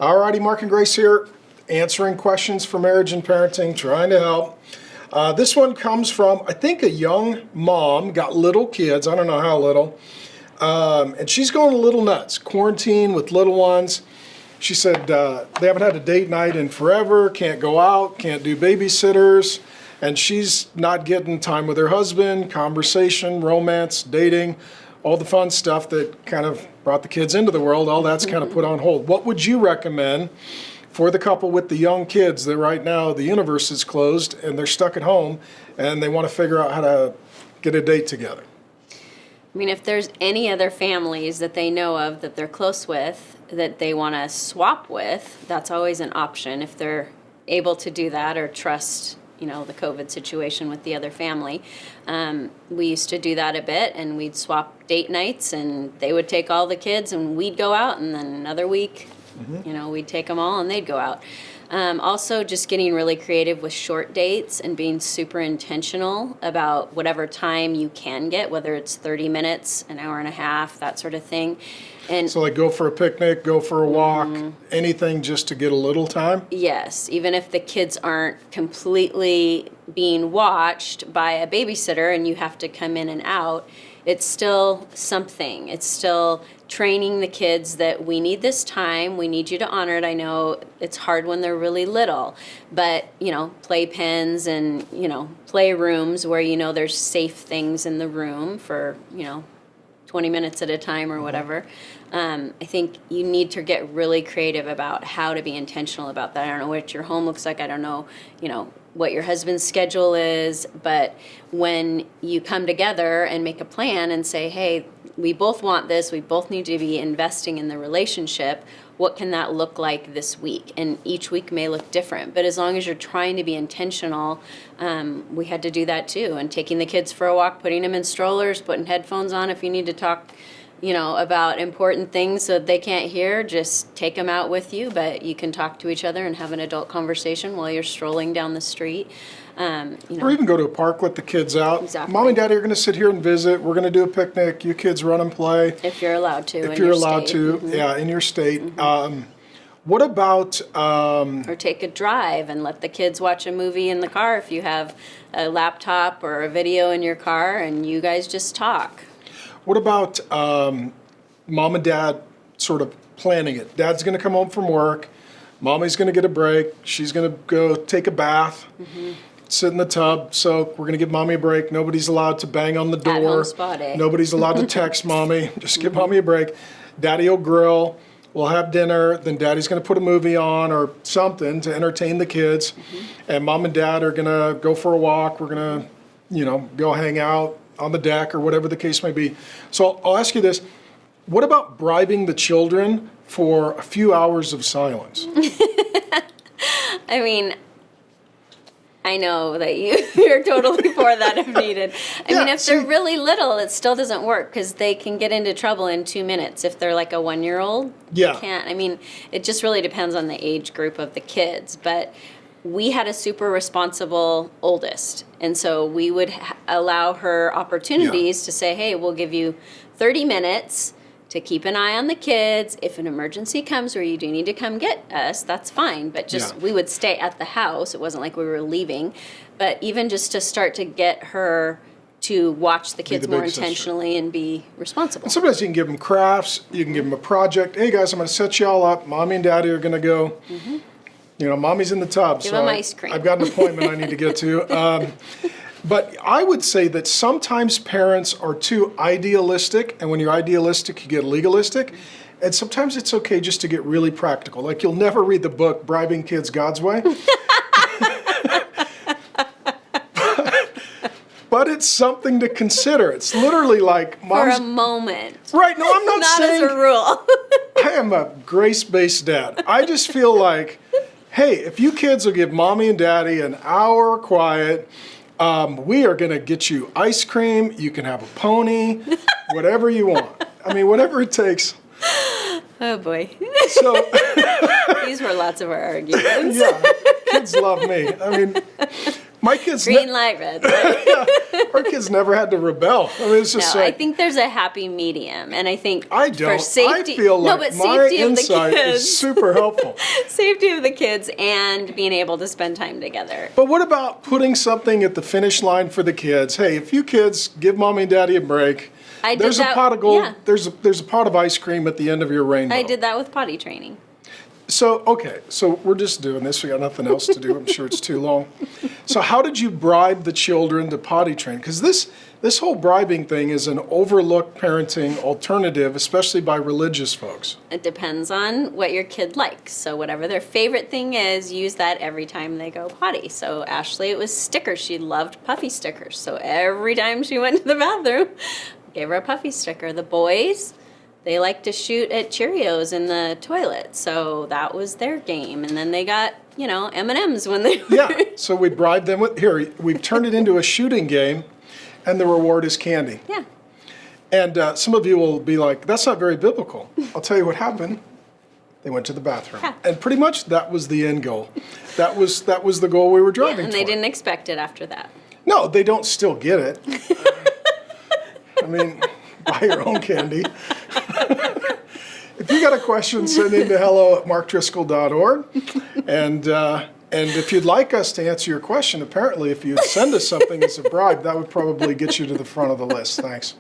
Alrighty, Mark and Grace here, answering questions for marriage and parenting, trying to help. This one comes from, I think, a young mom, got little kids, I don't know how little, and she's going a little nuts. Quarantine with little ones. She said they haven't had a date night in forever, can't go out, can't do babysitters, and she's not getting time with her husband, conversation, romance, dating, all the fun stuff that kind of brought the kids into the world, all that's kind of put on hold. What would you recommend for the couple with the young kids that right now the universe is closed and they're stuck at home and they want to figure out how to get a date together? I mean, if there's any other families that they know of that they're close with, that they want to swap with, that's always an option if they're able to do that or trust, the COVID situation with the other family. We used to do that a bit, and we'd swap date nights, and they would take all the kids, and we'd go out, and then another week, we'd take them all, and they'd go out. Also, just getting really creative with short dates and being super intentional about whatever time you can get, whether it's 30 minutes, an hour and a half, that sort of thing. And so like go for a picnic, go for a walk, anything just to get a little time? Yes, even if the kids aren't completely being watched by a babysitter and you have to come in and out, it's still something. It's still training the kids that we need this time, we need you to honor it. I know it's hard when they're really little, but, play pens and, play rooms where, there's safe things in the room for, 20 minutes at a time or whatever. I think you need to get really creative about how to be intentional about that. I don't know what your home looks like. I don't know, what your husband's schedule is, but when you come together and make a plan and say, hey, we both want this, we both need to be investing in the relationship, what can that look like this week? And each week may look different, but as long as you're trying to be intentional, we had to do that too. And taking the kids for a walk, putting them in strollers, putting headphones on if you need to talk about important things so they can't hear, just take them out with you, but you can talk to each other and have an adult conversation while you're strolling down the street. Or even go to a park, let the kids out. Exactly. Mom and Daddy are going to sit here and visit. We're going to do a picnic. You kids run and play. If you're allowed to. If you're allowed to, yeah, in your state. What about... or take a drive and let the kids watch a movie in the car if you have a laptop or a video in your car and you guys just talk. What about mom and dad sort of planning it? Dad's going to come home from work. Mommy's going to get a break. She's going to go take a bath, sit in the tub, soak. We're going to give mommy a break. Nobody's allowed to bang on the door. At-home spa day. Nobody's allowed to text mommy. Just give mommy a break. Daddy will grill. We'll have dinner. Then daddy's going to put a movie on or something to entertain the kids. And mom and dad are going to go for a walk. We're going to, go hang out on the deck or whatever the case may be. So I'll ask you this. What about bribing the children for a few hours of silence? I mean, I know that you're totally for that if needed. I mean, if they're really little, it still doesn't work because they can get into trouble in 2 minutes. If they're like a 1-year-old, they can't. I mean, it just really depends on the age group of the kids. But we had a super responsible oldest, and so we would allow her opportunities to say, hey, we'll give you 30 minutes to keep an eye on the kids. If an emergency comes where you do need to come get us, that's fine. But we would stay at the house. It wasn't like we were leaving. But even just to start to get her to watch the kids more intentionally and be responsible. And sometimes you can give them crafts. You can give them a project. Hey, guys, I'm going to set you all up. Mommy and Daddy are going to go. Mommy's in the tub. Give them ice cream. I've got an appointment I need to get to. But I would say that sometimes parents are too idealistic, and when you're idealistic, you get legalistic. And sometimes it's okay just to get really practical. Like, you'll never read the book, Bribing Kids God's Way. But it's something to consider. It's literally like mom's... For a moment. Right, no, I'm not saying... Not as a rule. I am a grace-based dad. I just feel like, hey, if you kids will give mommy and daddy an hour quiet... we are going to get you ice cream. You can have a pony, whatever you want. I mean, whatever it takes. Oh, boy. So these were lots of our arguments. Yeah, kids love me. I mean, My kids, Green light, red light. our kids never had to rebel. I mean, it's just No, I like, think there's a happy medium, and I think I don't. for safety, I feel like but my safety of the insight kids, is super helpful. safety of the kids, and being able to spend time together. But what about putting something at the finish line for the kids? Hey, if you kids give mommy and daddy a break, I did there's a that- pot of gold. yeah. There's a pot of ice cream at the end of your rainbow. I did that with potty training. So, okay, so we're just doing this. We got nothing else to do. I'm sure it's too long. So how did you bribe the children to potty train? Because this whole bribing thing is an overlooked parenting alternative, especially by religious folks. It depends on what your kid likes. So whatever their favorite thing is, use that every time they go potty. So Ashley, it was stickers. She loved puffy stickers. So every time she went to the bathroom, I gave her a puffy sticker. The boys, they like to shoot at Cheerios in the toilet. So that was their game. And then they got, M&Ms when they were... Yeah, so we bribed them with, here, we've turned it into a shooting game, and the reward is candy. Yeah. And some of you will be like, that's not very biblical. I'll tell you what happened. They went to the bathroom. Yeah. And pretty much that was the end goal. That was the goal we were driving And they toward. didn't expect it after that. No, they don't still get it. I mean, buy your own candy. If you got a question, send in to hello@markdriscoll.org. And if you'd like us to answer your question, apparently if you'd send us something as a bribe, that would probably get you to the front of the list. Thanks.